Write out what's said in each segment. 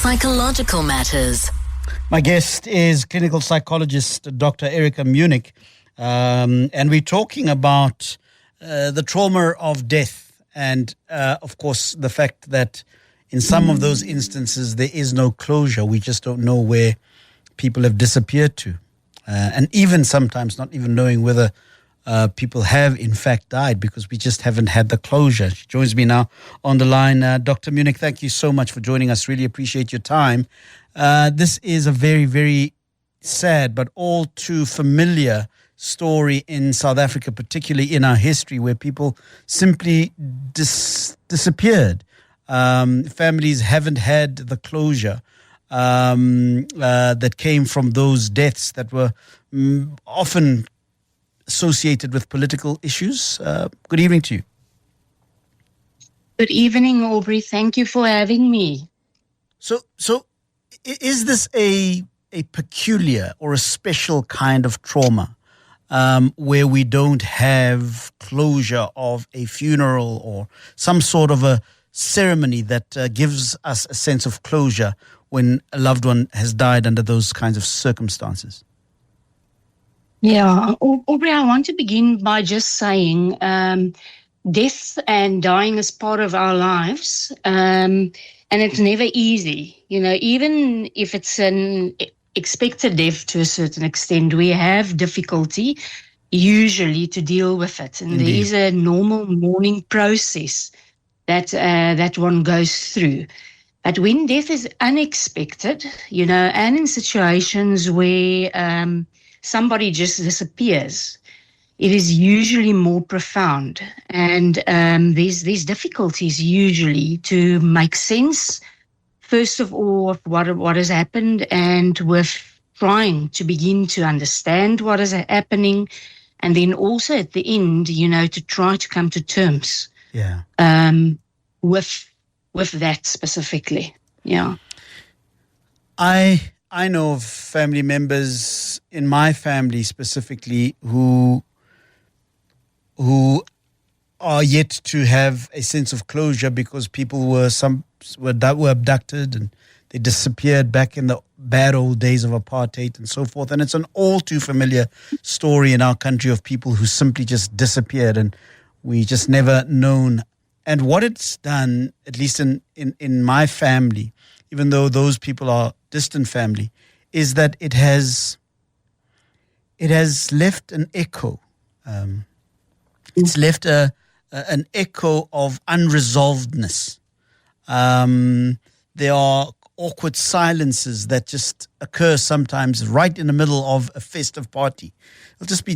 Psychological Matters. My guest is clinical psychologist Dr Erica Munnik, and we're talking about the trauma of death and, of course, the fact that in some of those instances there is no closure. We just don't know where people have disappeared to, and even sometimes not even knowing whether people have in fact died because we just haven't had the closure. She joins me now on the line. Dr. Munnik, thank you so much for joining us. Really appreciate your time. This is a very, very sad but all too familiar story in South Africa, particularly in our history, where people simply disappeared. Families haven't had the closure that came from those deaths that were often associated with political issues. Good evening to you. Good evening, Aubrey. Thank you for having me. So is this a peculiar or a special kind of trauma where we don't have closure of a funeral or some sort of a ceremony that gives us a sense of closure when a loved one has died under those kinds of circumstances? Yeah, Aubrey, I want to begin by just saying death and dying is part of our lives, and it's never easy. You know, even if it's an expected death to a certain extent, we have difficulty usually to deal with it. And Indeed. There is a normal mourning process that one goes through. But when death is unexpected, you know, and in situations where somebody just disappears, it is usually more profound. And there's difficulties usually to make sense, first of all, of what has happened, and with trying to begin to understand what is happening, and then also at the end, you know, to try to come to terms with that specifically. Yeah. I know of family members in my family specifically who are yet to have a sense of closure because people were abducted and they disappeared back in the bad old days of apartheid and so forth. And it's an all too familiar story in our country of people who simply just disappeared and we just never known. And what it's done, at least in my family, even though those people are distant family, is that it has left an echo. It's left an echo of unresolvedness. There are awkward silences that just occur sometimes right in the middle of a festive party. It'll just be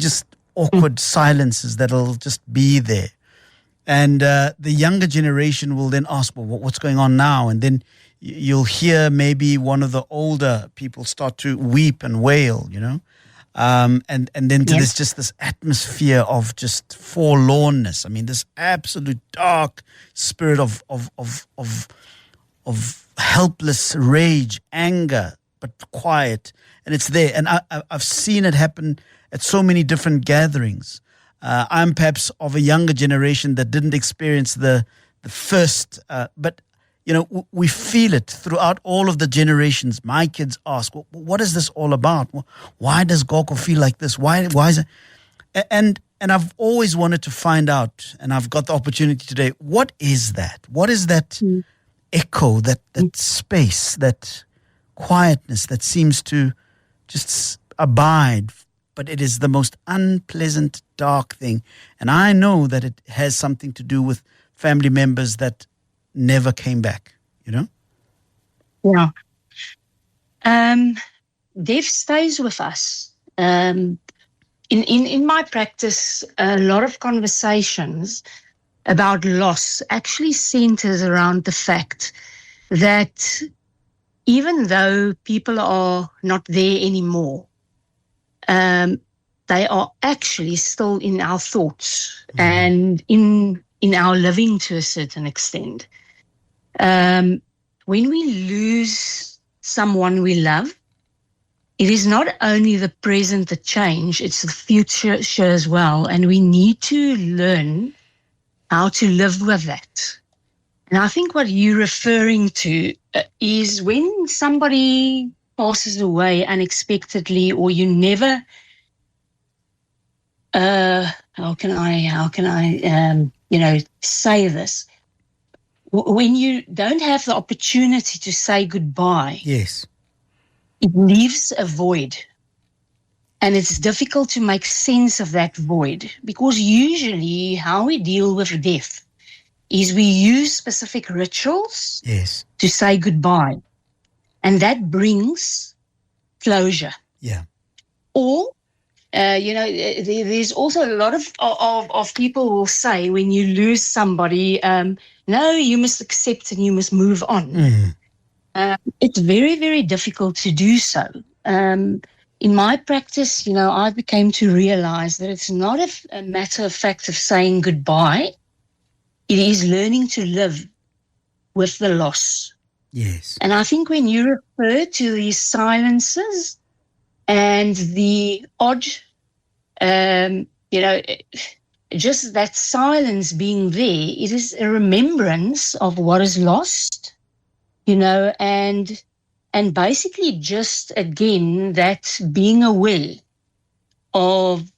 awkward silences that'll just be there. And the younger generation will then ask, well, what's going on now? And then you'll hear maybe one of the older people start to weep and wail, you know, and then there's just this atmosphere of just forlornness. I mean, this absolute dark spirit of helpless rage, anger, but quiet, and it's there. And I've seen it happen at so many different gatherings. I'm perhaps of a younger generation that didn't experience the first, but you know, we feel it throughout all of the generations. My kids ask, well, what is this all about? Why does Goko feel like this? Why is it? And I've always wanted to find out, and I've got the opportunity today. What is that? What is that echo, that space, that quietness that seems to just abide? But it is the most unpleasant, dark thing. And I know that it has something to do with family members that never came back, you know? Yeah. Death stays with us. In my practice, a lot of conversations about loss actually centers around the fact that even though people are not there anymore, they are actually still in our thoughts and in our living to a certain extent. When we lose someone we love, it is not only the present that change, it's the future as well. And we need to learn how to live with that. And I think what you're referring to is when somebody passes away unexpectedly, or you never, how can I say this? When you don't have the opportunity to say goodbye, Yes, it leaves a void. And it's difficult to make sense of that void, because usually how we deal with death is we use specific rituals yes, to say goodbye. And that brings closure. yeah, Or, there's also a lot of people will say when you lose somebody, no, you must accept and you must move on. It's very, very difficult to do so. In my practice, I became to realize that it's not a matter of fact of saying goodbye. It is learning to live with the loss. yes, And I think when you refer to these silences and the odd, just that silence being there, it is a remembrance of what is lost, and basically just, again, that being aware of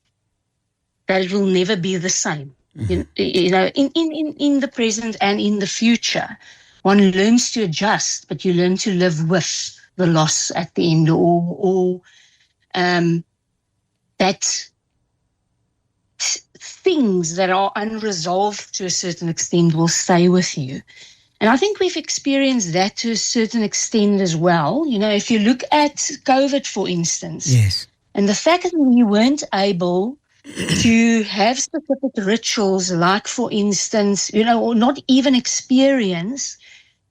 that it will never be the same. In the present and in the future, one learns to adjust, but you learn to live with the loss at the end, or that things that are unresolved to a certain extent will stay with you. And I think we've experienced that to a certain extent as well. If you look at COVID, for instance, yes, and the fact that we weren't able to have specific rituals, like, for instance, or not even experience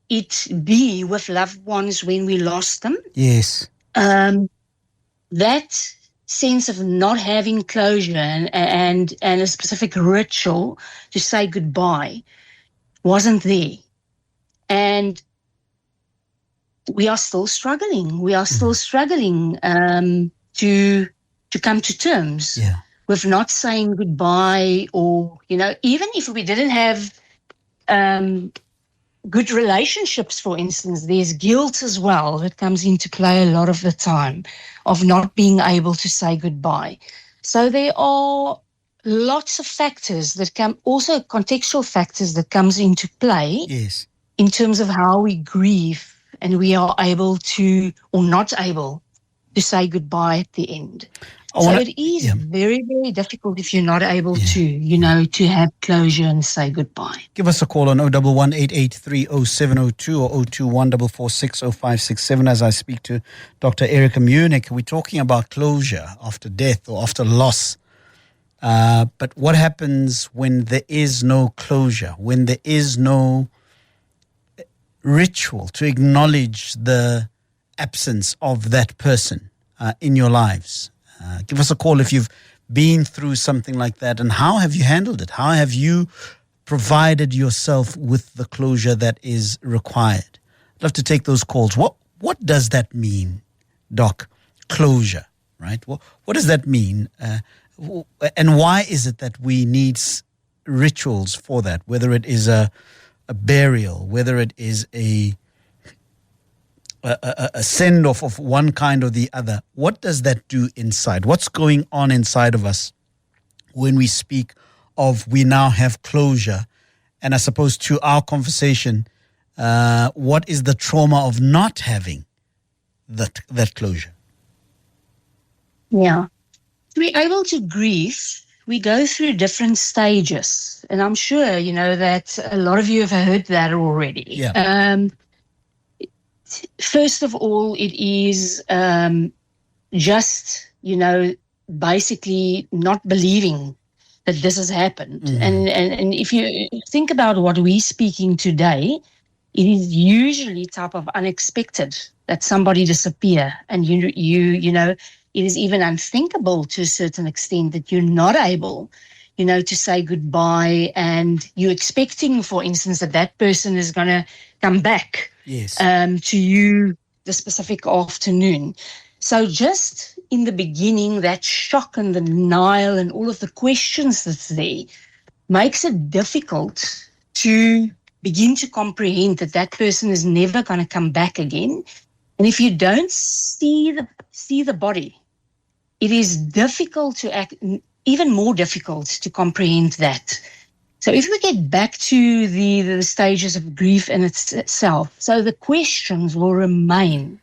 it be with loved ones when we lost them. yes, That sense of not having closure and a specific ritual to say goodbye wasn't there. And we are still struggling. We are still struggling to come to terms with not saying goodbye, or, even if we didn't have good relationships, for instance, there's guilt as well that comes into play a lot of the time of not being able to say goodbye. So there are lots of factors that come, also contextual factors that comes into play in terms of how we grieve and we are able to, or not able to, say goodbye at the end. So it is very, very difficult if you're not able to, to have closure and say goodbye. Give us a call on 011-883-0702 or 021-446-0567 as I speak to Dr. Erica Munnik. We're talking about closure after death or after loss. But what happens when there is no closure, when there is no ritual to acknowledge the absence of that person in your lives? Give us a call if you've been through something like that, and how have you handled it? How have you provided yourself with the closure that is required? I'd love to take those calls. What does that mean, Doc? Closure, right? What does that mean? And why is it that we need rituals for that, whether it is a burial, whether it is a send-off of one kind or the other? What does that do inside? What's going on inside of us when we speak of we now have closure? And I suppose to our conversation, what is the trauma of not having that closure? Yeah. To be able to grieve, we go through different stages. And I'm sure, that a lot of you have heard that already. Yeah. First of all, it is just, basically not believing that this has happened. Mm-hmm. And if you think about what we're speaking today, it is usually type of unexpected that somebody disappear, and you it is even unthinkable to a certain extent that you're not able, to say goodbye, and you're expecting, for instance, that person is going to come back to you the specific afternoon. So just in the beginning, that shock and the denial and all of the questions that's there makes it difficult to begin to comprehend that that person is never going to come back again. And if you don't see the body, it is difficult to act, even more difficult to comprehend that. So if we get back to the stages of grief in itself, so the questions will remain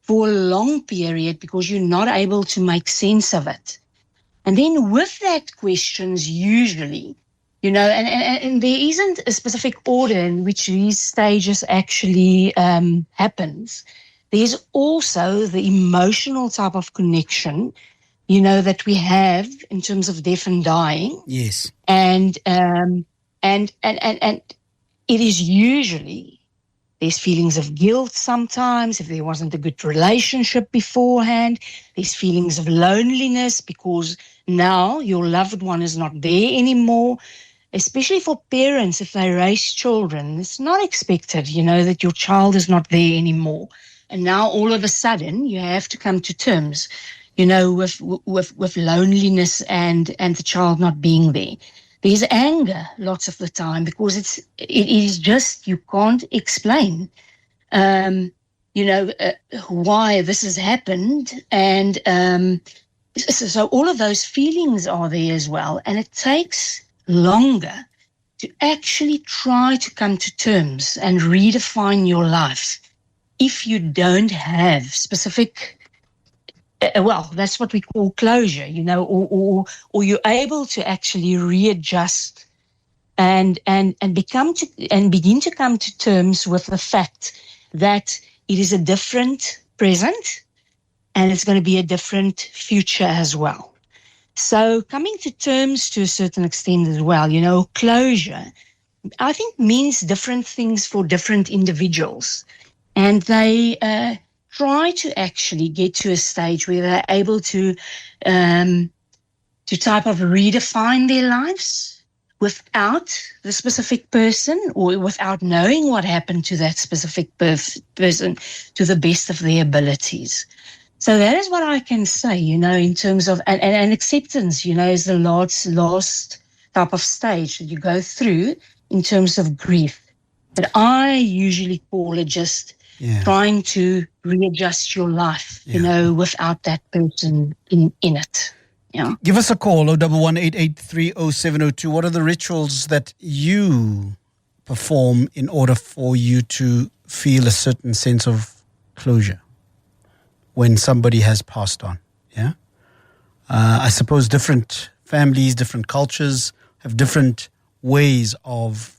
for a long period because you're not able to make sense of it. And then with that questions, usually, and there isn't a specific order in which these stages actually happens. There's also the emotional type of connection, that we have in terms of death and dying. Yes. And it is usually, there's feelings of guilt sometimes if there wasn't a good relationship beforehand. There's feelings of loneliness because now your loved one is not there anymore. Especially for parents, if they raise children, it's not expected, that your child is not there anymore. And now all of a sudden you have to come to terms, with loneliness and the child not being there. There's anger lots of the time because it is just, you can't explain, why this has happened. And so all of those feelings are there as well. And it takes longer to actually try to come to terms and redefine your life if you don't have specific, that's what we call closure, or you're able to actually readjust and begin to come to terms with the fact that it is a different present and it's going to be a different future as well. So coming to terms to a certain extent as well, closure, I think means different things for different individuals. And they try to actually get to a stage where they're able to type of redefine their lives without the specific person or without knowing what happened to that specific person to the best of their abilities. So that is what I can say, in terms of, and acceptance, is the last type of stage that you go through in terms of grief. But I usually call it just trying to readjust your life, without that person in it. Yeah. Give us a call, 011-883-0702. What are the rituals that you perform in order for you to feel a certain sense of closure when somebody has passed on? Yeah. I suppose different families, different cultures have different ways of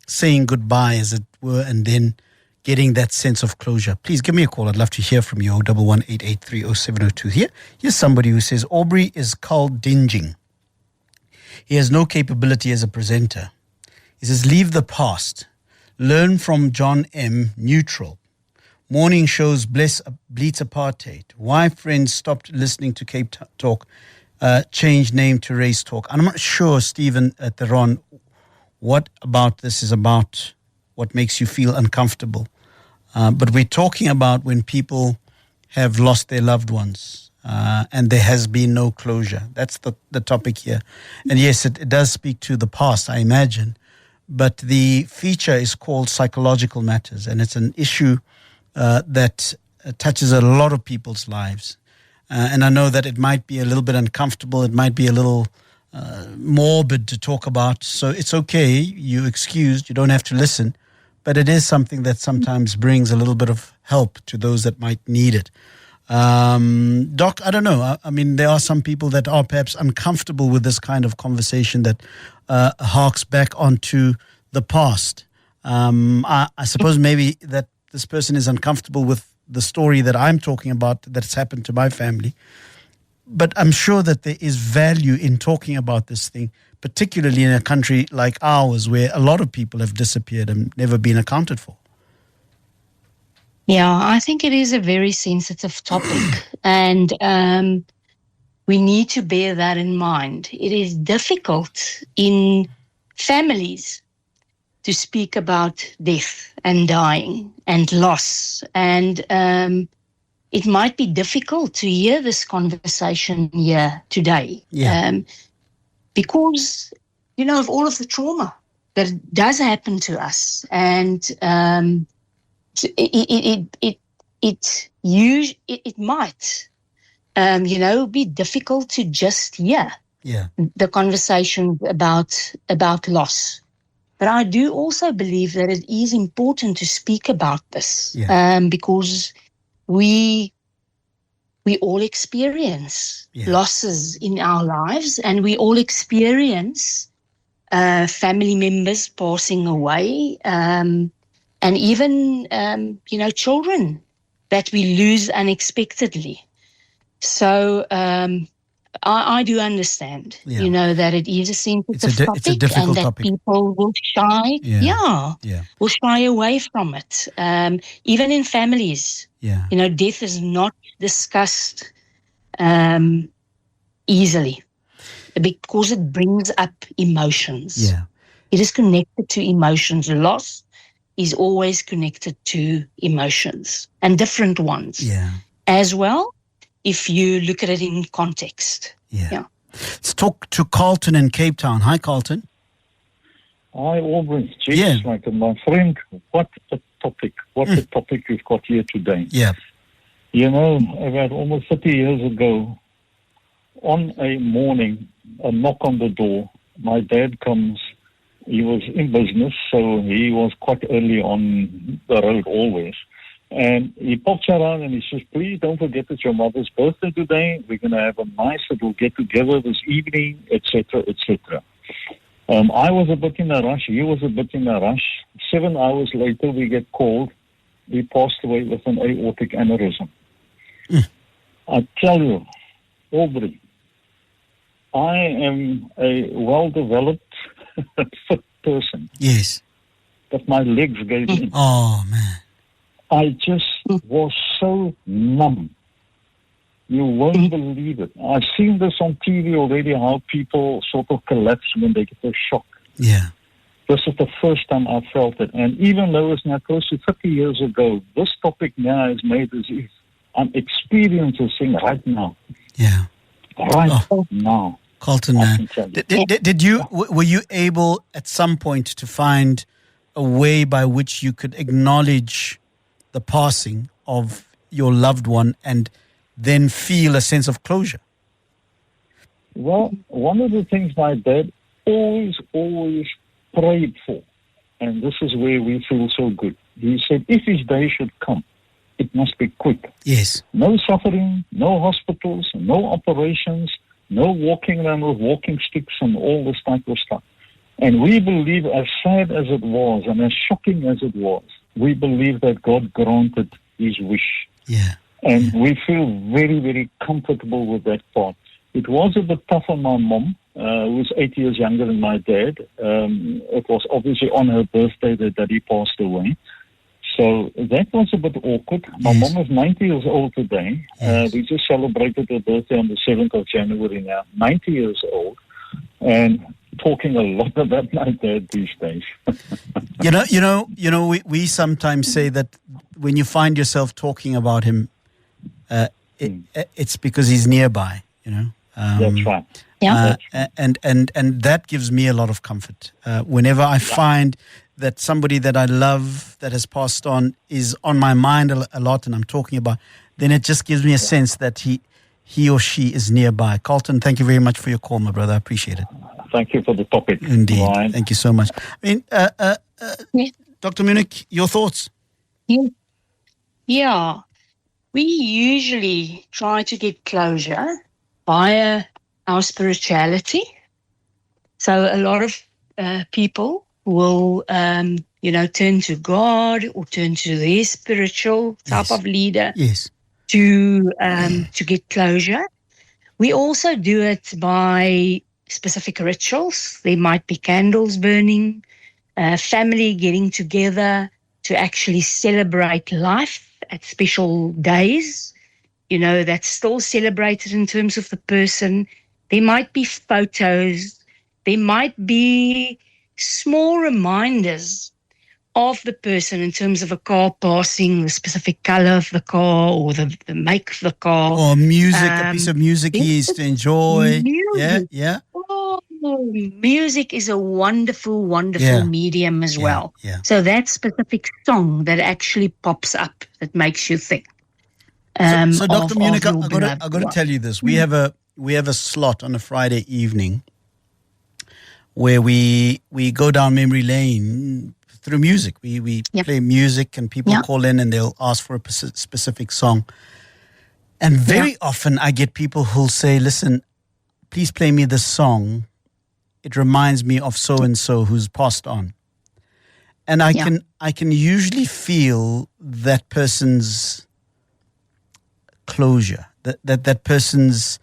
saying goodbye, as it were, and then getting that sense of closure. Please give me a call. I'd love to hear from you. 011-883-0702. Here's somebody who says, Aubrey is cold dinging. He has no capability as a presenter. He says, leave the past. Learn from John M. Neutral. Morning shows bleats apartheid. Why friends stopped listening to Cape Talk. Change name to Race Talk. I'm not sure, Stephen at the Ron, what about this is about what makes you feel uncomfortable. But we're talking about when people have lost their loved ones and there has been no closure. That's the topic here. And yes, it does speak to the past, I imagine. But the feature is called Psychological Matters, and it's an issue that touches a lot of people's lives. And I know that it might be a little bit uncomfortable. It might be a little morbid to talk about. So it's okay. You're excused. You don't have to listen. But it is something that sometimes brings a little bit of help to those that might need it. Doc, I don't know. I mean, there are some people that are perhaps uncomfortable with this kind of conversation that harks back onto the past. I suppose maybe that this person is uncomfortable with the story that I'm talking about that's happened to my family. But I'm sure that there is value in talking about this thing, particularly in a country like ours where a lot of people have disappeared and never been accounted for. Yeah, I think it is a very sensitive topic, and we need to bear that in mind. It is difficult in families to speak about death and dying and loss, and it might be difficult to hear this conversation here today, because, of all of the trauma that does happen to us, and it might, be difficult to just hear the conversations about loss. But I do also believe that it is important to speak about this, because we all experience losses in our lives, and we all experience family members passing away, and even, children that we lose unexpectedly. So I do understand, that it is a sensitive topic, it's a difficult and that topic. people will shy, will shy away from it. Even in families, death is not discussed easily, because it brings up emotions. Yeah. It is connected to emotions. Loss is always connected to emotions, and different ones as well, if you look at it in context. Yeah. Let's talk to Carlton in Cape Town. Hi, Carlton. Hi, Aubrey. Jeez, my friend, what a topic. What a topic we've got here today. Yeah. About almost 30 years ago, on a morning, a knock on the door, my dad comes. He was in business, so he was quite early on the road always. And he pops around and he says, please don't forget it's your mother's birthday today. We're going to have a nice little get-together this evening, etc., etc. I was a bit in a rush. He was a bit in a rush. 7 hours later, we get called. He passed away with an aortic aneurysm. I tell you, Aubrey, I am a well-developed, fit person. Yes. But my legs gave in. Oh, man. I just was so numb. You won't believe it. I've seen this on TV already, how people sort of collapse when they get a shock. Yeah. This is the first time I felt it. And even though it's now close to 30 years ago, this topic now is made as if I'm experiencing it right now. Yeah. Right now. Carlton, man. Were you able at some point to find a way by which you could acknowledge the passing of your loved one and then feel a sense of closure? Well, one of the things my dad always prayed for, and this is where we feel so good. He said, if his day should come, it must be quick. Yes. No suffering, no hospitals, no operations, no walking around with walking sticks and all this type of stuff. And we believe, as sad as it was and as shocking as it was, we believe that God granted his wish. Yeah. And we feel very, very comfortable with that part. It was a bit tough on my mom, who was 8 years younger than my dad. It was obviously on her birthday that Daddy passed away. So that was a bit awkward. My mom is 90 years old today. We just celebrated her birthday on the 7th of January now. 90 years old. And talking a lot about my dad these days. We sometimes say that when you find yourself talking about him, it's because he's nearby, That's right. And that gives me a lot of comfort. Whenever I find that somebody that I love that has passed on is on my mind a lot and I'm talking about, then it just gives me a sense that he or she is nearby. Carlton, thank you very much for your call, my brother. I appreciate it. Thank you for the topic. Indeed. Ryan. Thank you so much. Dr. Munnik, your thoughts? Yeah. We usually try to get closure via our spirituality. So a lot of people will, turn to God or turn to their spiritual type of leader to get closure. We also do it by specific rituals. There might be candles burning, family getting together to actually celebrate life at special days, that's still celebrated in terms of the person. There might be photos. There might be small reminders of the person in terms of a car passing, the specific color of the car or the make of the car. Or music, a piece of music he used to enjoy. Music. Yeah. Oh, music is a wonderful, wonderful medium as well. Yeah. So that specific song that actually pops up, that makes you think. So Dr. Munnik, I got to tell you this. We have a slot on a Friday evening where we go down memory lane through music. We play music, and people call in and they'll ask for a specific song. And very often I get people who'll say, listen, please play me this song. It reminds me of so-and-so who's passed on. And I can usually feel that person's closure, that person's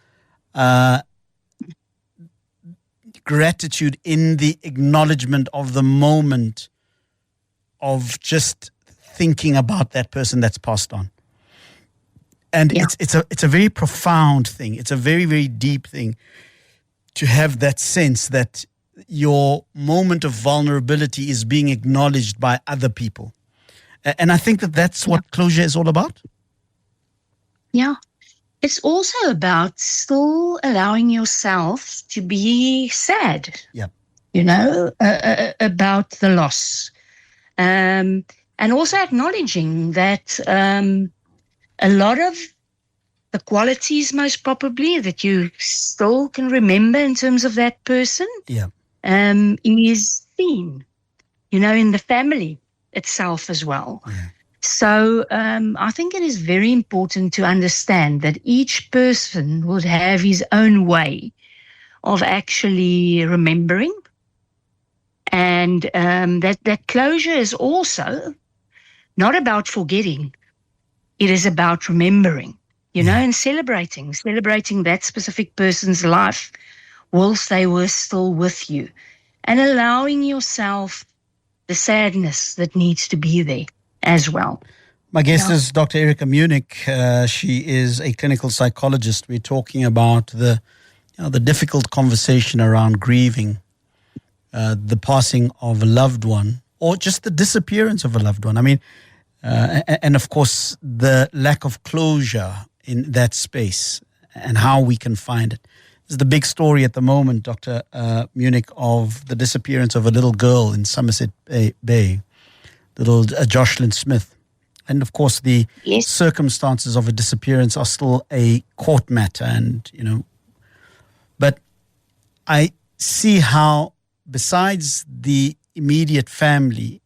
gratitude in the acknowledgement of the moment of just thinking about that person that's passed on. And it's a very profound thing. It's a very, very deep thing to have that sense that your moment of vulnerability is being acknowledged by other people. And I think that's what closure is all about. Yeah. It's also about still allowing yourself to be sad. Yeah. About the loss. And also acknowledging that a lot of the qualities, most probably, that you still can remember in terms of that person is seen, in the family itself as well. Yeah. So I think it is very important to understand that each person would have his own way of actually remembering. And that closure is also not about forgetting. It is about remembering, and celebrating that specific person's life whilst they were still with you, and allowing yourself the sadness that needs to be there as well. My guest is Dr. Erica Munnik. She is a clinical psychologist. We're talking about the difficult conversation around grieving, the passing of a loved one, or just the disappearance of a loved one. I mean, and of course, the lack of closure in that space and how we can find it. This is the big story at the moment, Dr. Munnik, of the disappearance of a little girl in Somerset Bay, little Jocelyn Smith. And of course, the circumstances of a disappearance are still a court matter. And, but I see how, besides the immediate family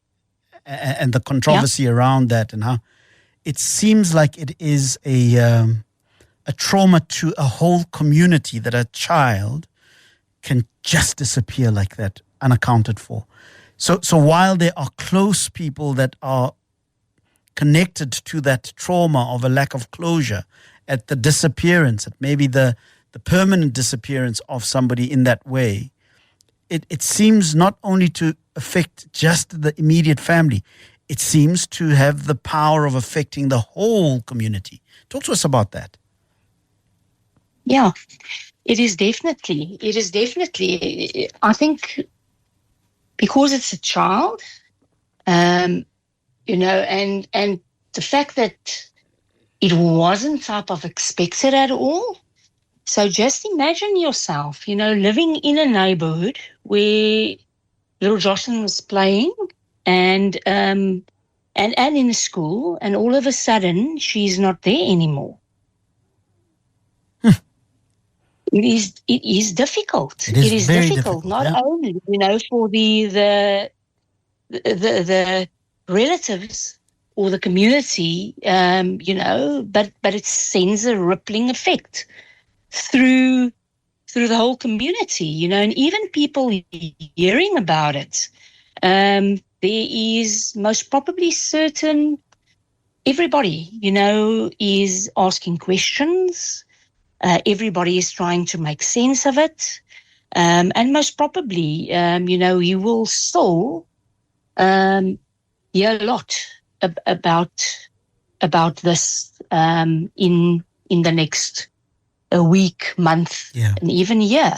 and the controversy around that, and how it seems like it is a trauma to a whole community that a child can just disappear like that, unaccounted for. So while there are close people that are connected to that trauma of a lack of closure at the disappearance, at maybe the permanent disappearance of somebody in that way, it seems not only to affect just the immediate family, it seems to have the power of affecting the whole community. Talk to us about that. Yeah, it is definitely, I think, because it's a child, and the fact that it wasn't type of expected at all. So just imagine yourself, living in a neighborhood where little Jocelyn was playing and in a school, and all of a sudden she's not there anymore. It is difficult. It is difficult, not only, for the relatives or the community, but it sends a rippling effect through the whole community, and even people hearing about it. There is most probably everybody, is asking questions. Everybody is trying to make sense of it. And most probably, you will still hear a lot about this in the next week, month, and even year.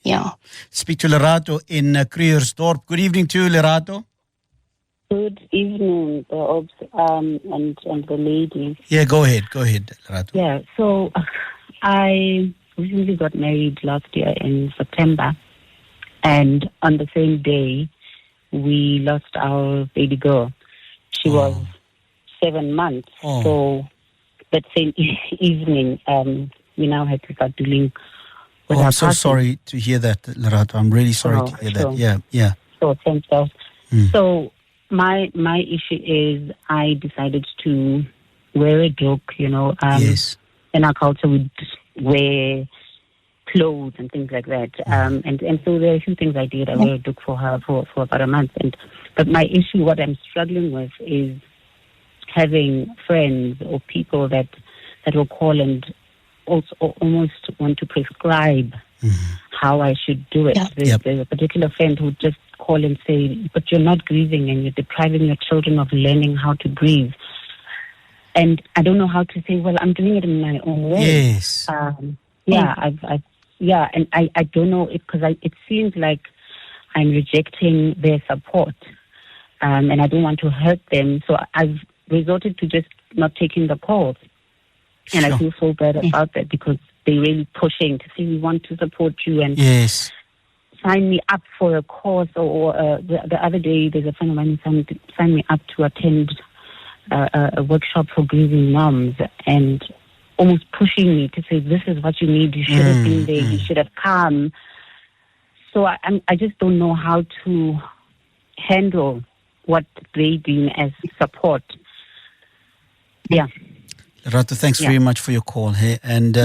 Yeah. Speak to Lerato in Krugersdorp. Good evening to you, Lerato. Good evening, and the ladies. Yeah, go ahead, Lerato. Yeah, so I recently got married last year in September. And on the same day, we lost our baby girl. She was 7 months. So that same evening, we now had to start dealing with I'm so sorry to hear that, Lerato. I'm really sorry to hear that. Yeah. So thanks, Doc. So my issue is I decided to wear a joke, Yes. In our culture we wear clothes and things like that. And so there are a few things I did. I wear a joke for her for about a month. But my issue, what I'm struggling with, is having friends or people that will call and also almost want to prescribe how I should do it. There's a particular friend who just call and say, but you're not grieving and you're depriving your children of learning how to grieve. And I don't know how to say, well, I'm doing it in my own way. Yes. And I don't know, because it seems like I'm rejecting their support, and I don't want to hurt them. So I've resorted to just not taking the calls. And I feel so bad about that, because they're really pushing to say, we want to support you and sign me up for a course. Or the other day, there's a friend of mine who signed me up to attend a workshop for grieving moms, and almost pushing me to say, this is what you need. You should have been there. You should have come. So I just don't know how to handle what they deem as support. Yeah. Lerato, thanks very much for your call. Hey, and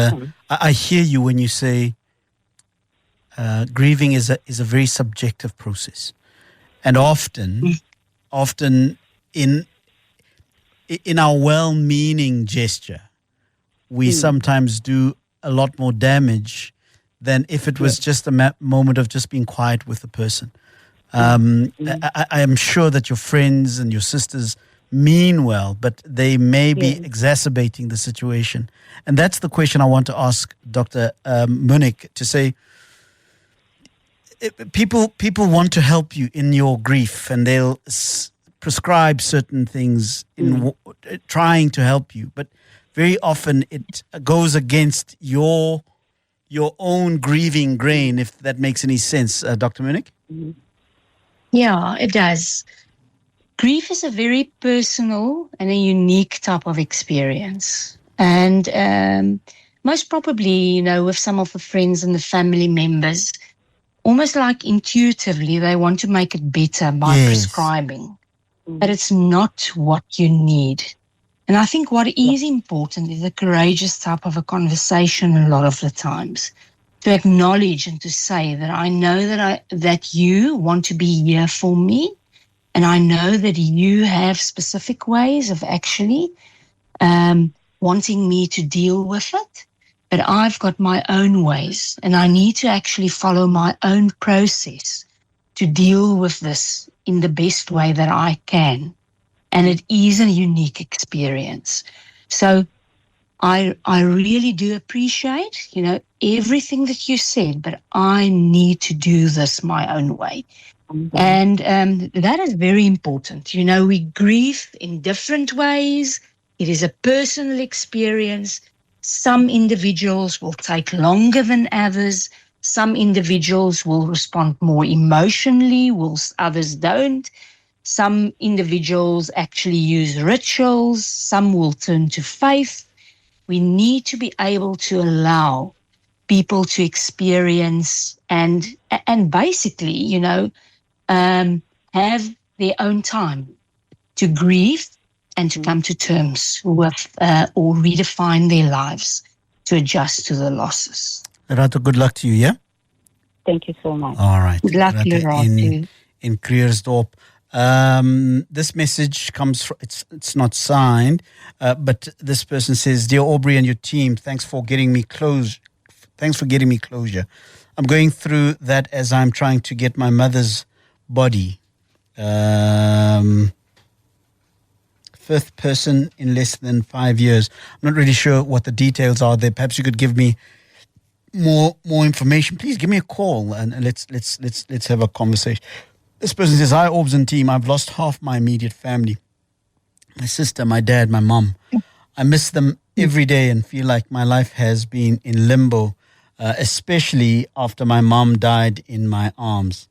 I hear you when you say grieving is a very subjective process, and often in our well-meaning gesture, we sometimes do a lot more damage than if it was just a moment of just being quiet with the person. I am sure that your friends and your sisters mean well, but they may be exacerbating the situation. And that's the question I want to ask Dr. Munnik, to say, people want to help you in your grief, and they'll prescribe certain things in trying to help you, but very often it goes against your own grieving grain, if that makes any sense, Dr. Munnik? Yeah, it does. Grief is a very personal and a unique type of experience. And most probably, with some of the friends and the family members, almost like intuitively, they want to make it better by prescribing. But it's not what you need. And I think what is important is a courageous type of a conversation a lot of the times, to acknowledge and to say that I know that you want to be here for me, and I know that you have specific ways of actually wanting me to deal with it, but I've got my own ways, and I need to actually follow my own process to deal with this in the best way that I can. And it is a unique experience. So I really do appreciate, everything that you said, but I need to do this my own way. And that is very important. We grieve in different ways. It is a personal experience. Some individuals will take longer than others. Some individuals will respond more emotionally, whilst others don't. Some individuals actually use rituals. Some will turn to faith. We need to be able to allow people to experience and basically, have their own time to grieve and to come to terms with or redefine their lives to adjust to the losses. Lerato, good luck to you, yeah? Thank you so much. All right. Good luck, Lerato. In Creersdorp. This message comes from, it's not signed, but this person says, Dear Aubrey and your team, thanks for getting me closure. I'm going through that as I'm trying to get my mother's body. Fifth person in less than 5 years. I'm not really sure what the details are there. Perhaps you could give me more information. Please give me a call and let's have a conversation. This person says, Hi, Orbs and team. I've lost half my immediate family. My sister, my dad, my mom. I miss them every day and feel like my life has been in limbo especially after my mom died in my arms.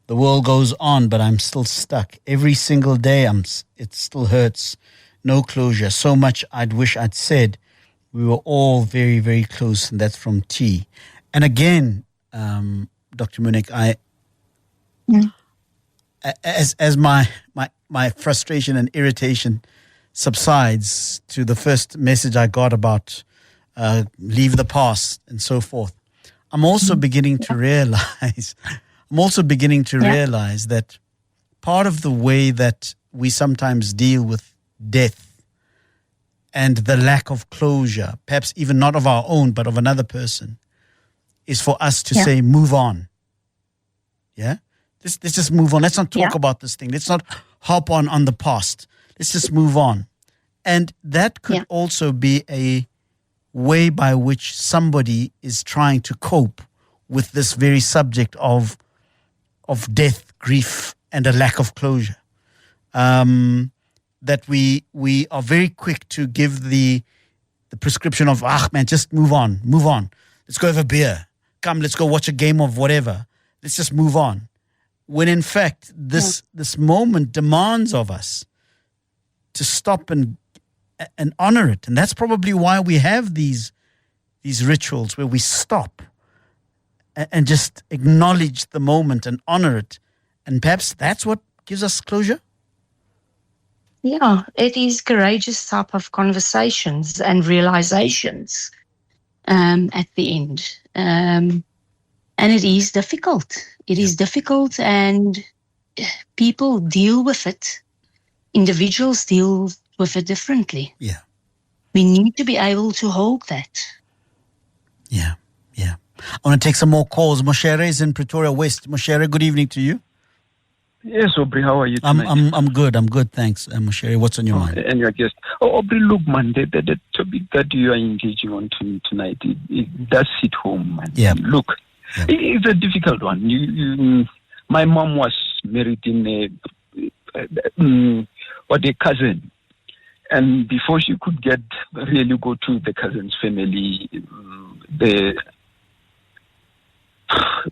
The world goes on, but I'm still stuck. Every single day, it still hurts. No closure. So much I'd wish I'd said. We were all very, very close, and that's from T. And again, Dr. Munnik, as my frustration and irritation subsides to the first message I got about leave the past and so forth, I'm also beginning to realize that part of the way that we sometimes deal with death and the lack of closure, perhaps even not of our own, but of another person, is for us to say, move on. Yeah? Let's just move on. Let's not talk about this thing. Let's not hop on the past. Let's just move on. And that could also be a way by which somebody is trying to cope with this very subject of death, grief, and a lack of closure. That we are very quick to give the prescription of, man, just move on. Let's go have a beer. Come, let's go watch a game of whatever. Let's just move on. When in fact, this moment demands of us to stop and honor it. And that's probably why we have these rituals where we stop and just acknowledge the moment and honor it. And perhaps that's what gives us closure. Yeah, it is courageous type of conversations and realizations at the end. And it is difficult. It is difficult, and people deal with it. Individuals deal with it differently. Yeah. We need to be able to hold that. Yeah. I want to take some more calls. Moshere is in Pretoria West. Moshere, good evening to you. Yes, Aubrey, how are you tonight? I'm good, thanks. Moshere, what's on your mind? And your guest. Aubrey, look, man, the topic that you are engaging on tonight, it does hit home, man. Yeah. Look, it's a difficult one. My mom was married in a cousin. And before she could really go to the cousin's family,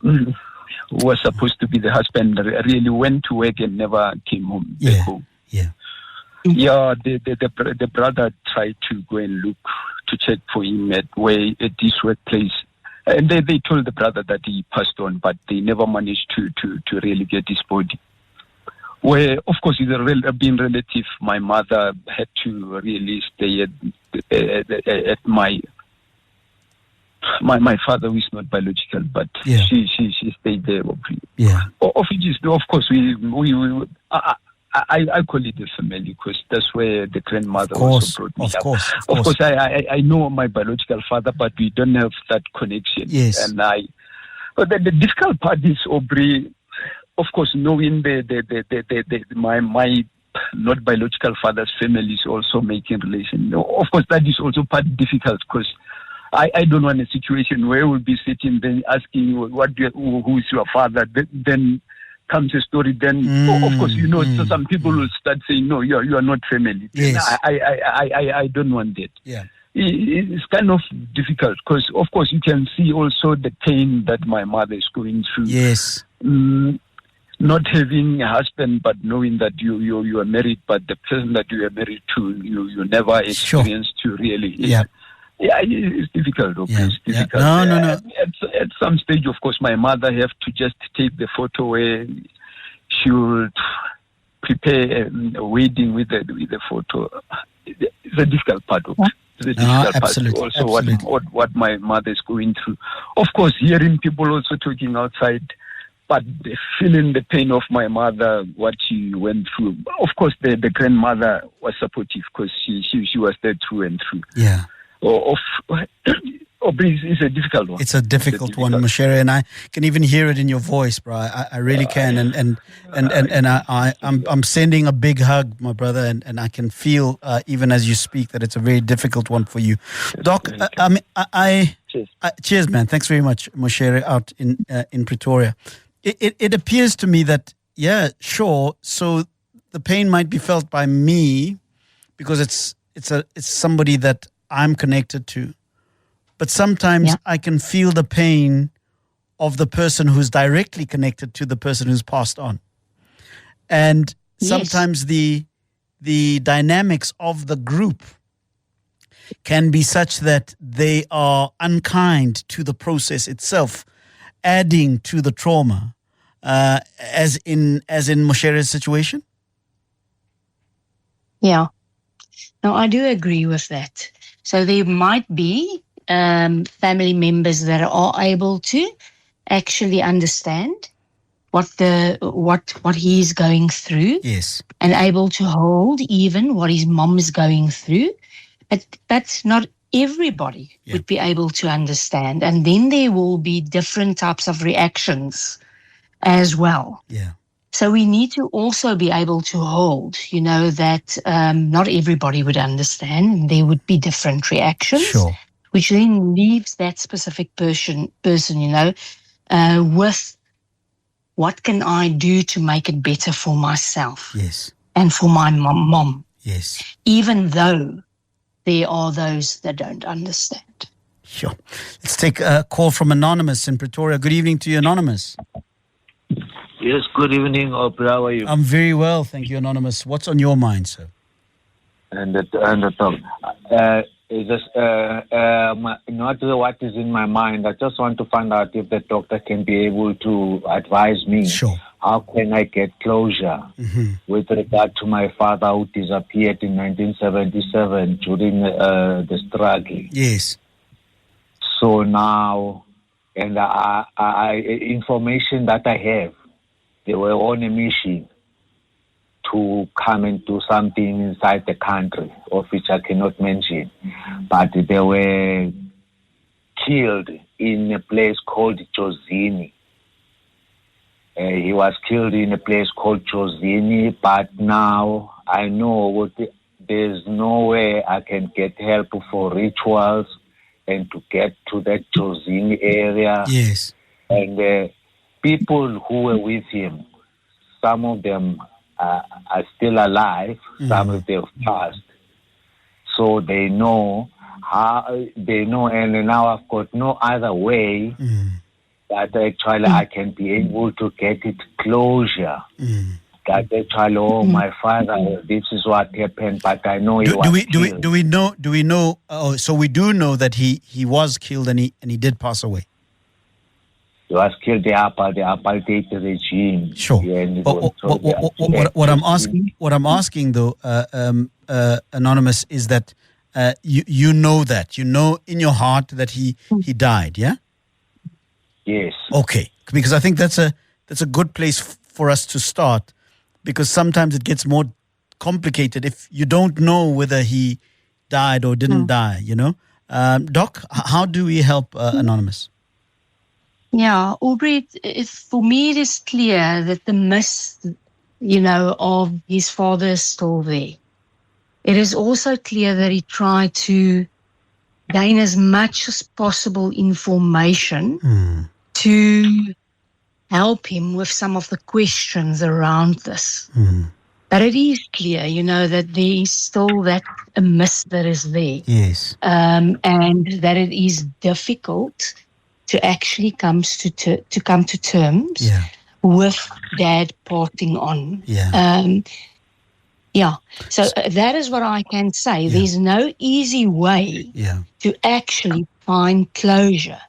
who was supposed to be the husband really went to work and never came home back home. Yeah. Yeah, the brother tried to go and look to check for him at this workplace. And they told the brother that he passed on, but they never managed to really get his body. Where, of course, being relative, my mother had to really stay at my father, who is not biological, but she stayed there. Yeah. Of course, I call it a family because that's where the grandmother also brought me up. Of course, I know my biological father, but we don't have that connection. Yes. And but the difficult part is, Aubrey, of course, knowing my not biological father's family is also making relation. Of course, that is also part difficult because I don't want a situation where we'll be sitting then asking who is your father. Then comes a story. Then of course, so some people will start saying, no, you are not family. Yes. I don't want that. Yeah. It's kind of difficult because, of course, you can see also the pain that my mother is going through. Yes. Not having a husband, but knowing that you are married, but the person that you are married to, you never experienced to really. Yeah. Yeah, it's difficult. Okay? Yeah. It's difficult. No. At some stage, of course, my mother have to just take the photo where she will prepare a wedding with the photo. It's a difficult part of it. It's a difficult absolutely, part. Also, what my mother is going through. Of course, hearing people also talking outside, but feeling the pain of my mother, what she went through. Of course, the grandmother was supportive because she was there through and through. Yeah. It's a difficult one. It's a difficult one, Moshere, and I can even hear it in your voice, bro. I really can, and I'm sending a big hug, my brother, and I can feel even as you speak that it's a very difficult one for you, Doc. Cheers, man. Thanks very much, Moshere, out in Pretoria. It appears to me that sure. So the pain might be felt by me because it's somebody that I'm connected to, but sometimes Yeah. I can feel the pain of the person who's directly connected to the person who's passed on. And Yes. sometimes the dynamics of the group can be such that they are unkind to the process itself, adding to the trauma, as in Moshere's situation. Yeah. No, I do agree with that. So there might be family members that are able to actually understand what he's going through, Yes. and able to hold even what his mom is going through. But not everybody Yeah. would be able to understand. And then there will be different types of reactions as well. Yeah. So we need to also be able to hold, that not everybody would understand, and there would be different reactions, Sure. which then leaves that specific person, with what can I do to make it better for myself Yes. and for my mom, Yes. even though there are those that don't understand. Sure. Let's take a call from Anonymous in Pretoria. Good evening to you, Anonymous. Yes, good evening, Aubrey. How are you? I'm very well, thank you, Anonymous. What's on your mind, sir? And the is just not what is in my mind. I just want to find out if the doctor can be able to advise me. Sure. How can I get closure with regard to my father who disappeared in 1977 during the struggle? Yes. So now, and information that I have, they were on a mission to come and do something inside the country, of which I cannot mention. But they were killed in a place called Jozini. He was killed in a place called Jozini, but now I know there's no way I can get help for rituals and to get to that Jozini area. Yes. And people who were with him, some of them are still alive, some of them passed. So they know, and now I've got no other way that actually I can be able to get it closure. That actually, my father, this is what happened, but I know he was killed. Do we know? Oh, so we do know that he was killed and he did pass away. He was killed the apartheid regime. Sure. Yeah, and it But was what I'm asking though, Anonymous, is that you know in your heart that he died, yeah? Yes. Okay, because I think that's a good place for us to start, because sometimes it gets more complicated if you don't know whether he died or didn't die. Doc, how do we help Anonymous? Yeah, Aubrey, for me it is clear that the myth, of his father is still there. It is also clear that he tried to gain as much as possible information to help him with some of the questions around this. But it is clear, that there is still a myth that is there. Yes. And that it is difficult to actually come to terms with Dad parting on. So that is what I can say. Yeah. There's no easy way to actually find closure.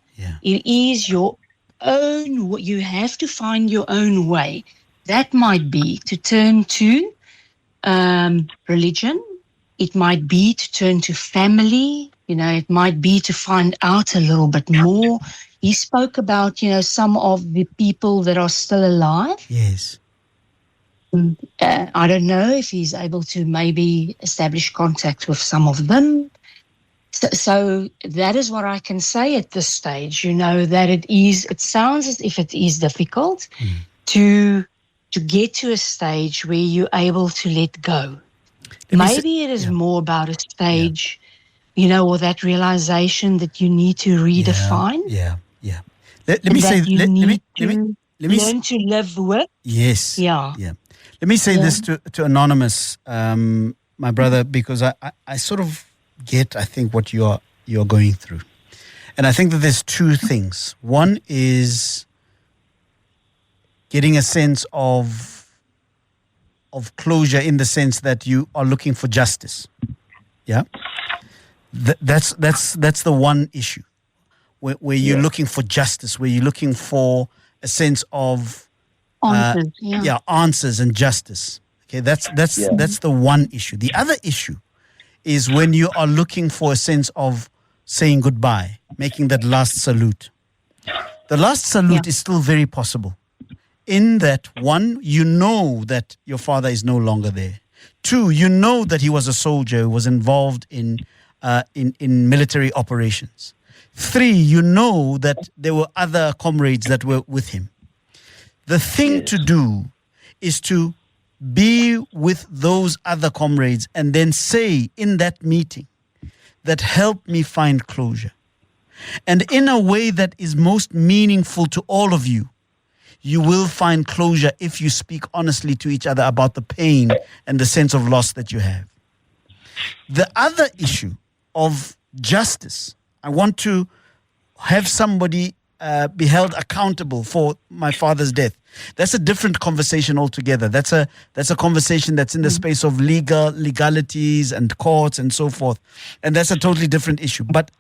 It is your own. You have to find your own way. That might be to turn to religion. It might be to turn to family. It might be to find out a little bit more. He spoke about, some of the people that are still alive. Yes. I don't know if he's able to maybe establish contact with some of them. So that is what I can say at this stage, that it sounds as if it is difficult to get to a stage where you're able to let go. Maybe it is more about a stage, or that realization that you need to redefine. Let me say. Let me learn to live with. Yes. Yeah. Let me say this to Anonymous, my brother, because I sort of get, I think, what you're going through. And I think that there's two things. One is getting a sense of closure, in the sense that you are looking for justice. Yeah, that's the one issue where you're looking for justice, where you're looking for a sense of Answers, answers and justice. Okay, that's the one issue. The other issue is when you are looking for a sense of saying goodbye, making that last salute. The last salute is still very possible. In that, one, you know that your father is no longer there. Two, you know that he was a soldier who was involved in military operations. Three, you know that there were other comrades that were with him. The thing to do is to be with those other comrades and then say in that meeting that help me find closure. And in a way that is most meaningful to all of you, you will find closure if you speak honestly to each other about the pain and the sense of loss that you have. The other issue of justice, I want to have somebody be held accountable for my father's death. That's a different conversation altogether. That's a conversation that's in the space of legalities and courts and so forth. And that's a totally different issue. But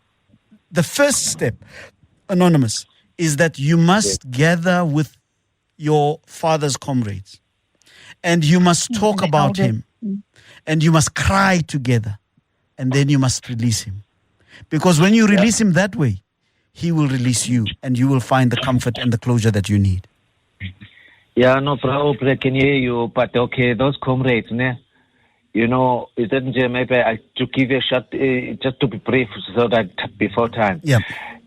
the first step, Anonymous, is that you must gather with your father's comrades, and you must talk about him, and you must cry together, and then you must release him. Because when you release him that way, he will release you, and you will find the comfort and the closure that you need. Yeah, no problem. I can hear you, but okay, those comrades, ne? You know, it didn't maybe to give you a shot, just to be brief, so that before time. Yeah.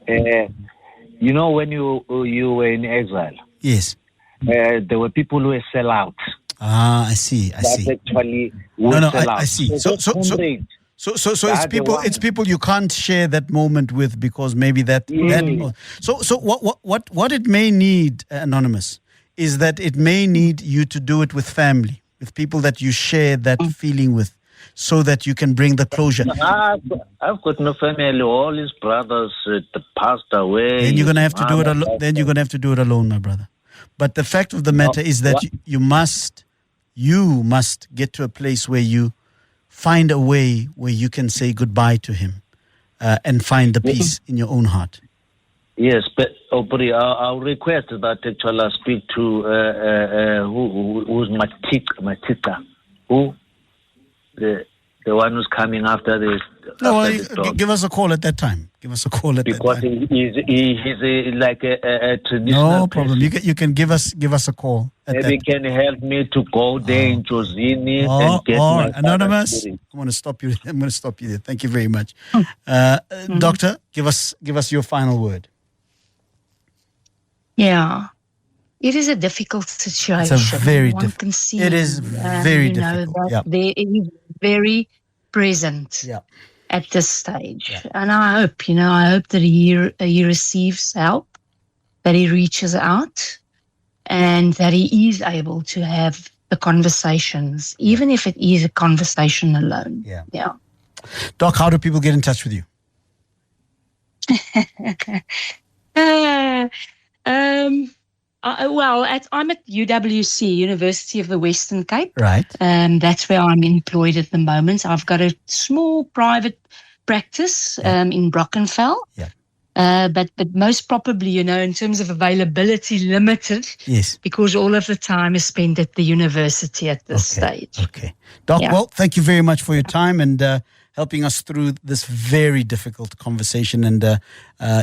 You know, when you were in exile. Yes. There were people who were sell out. Ah, I see. Actually, I see. So it's people you can't share that moment with, because maybe that. So what it may need, Anonymous, is that it may need you to do it with family, with people that you share that feeling with, so that you can bring the closure. I've got no family. All his brothers passed away. Then you're gonna have to do it alone. Then you're gonna have to do it alone, my brother. But the fact of the matter is that you must get to a place where you find a way where you can say goodbye to him, and find the peace in your own heart. Yes, but Aubrey, I'll request that actually I speak to who's Matita, who the one who's coming after this. Give us a call at that time. Give us a call at that time. Because he's like a traditional. No problem. You can give us a call. Maybe can help me to go there in Josini and get my Anonymous. I'm going to stop you there. Thank you very much, Doctor. Give us your final word. Yeah. It is a difficult situation. It's a very difficult. It is very difficult. There is very present at this stage. And I hope that he receives help, that he reaches out, and that he is able to have the conversations, even if it is a conversation alone. Yeah. Doc, how do people get in touch with you? I'm at UWC, University of the Western Cape. Right. That's where I'm employed at the moment. I've got a small private practice in Brockenfell. Yeah. But most probably, in terms of availability, limited. Yes. Because all of the time is spent at the university at this stage. Okay. Doc, well, thank you very much for your time and helping us through this very difficult conversation. And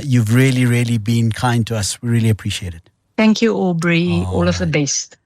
you've really, really been kind to us. We really appreciate it. Thank you, Aubrey. All of the best.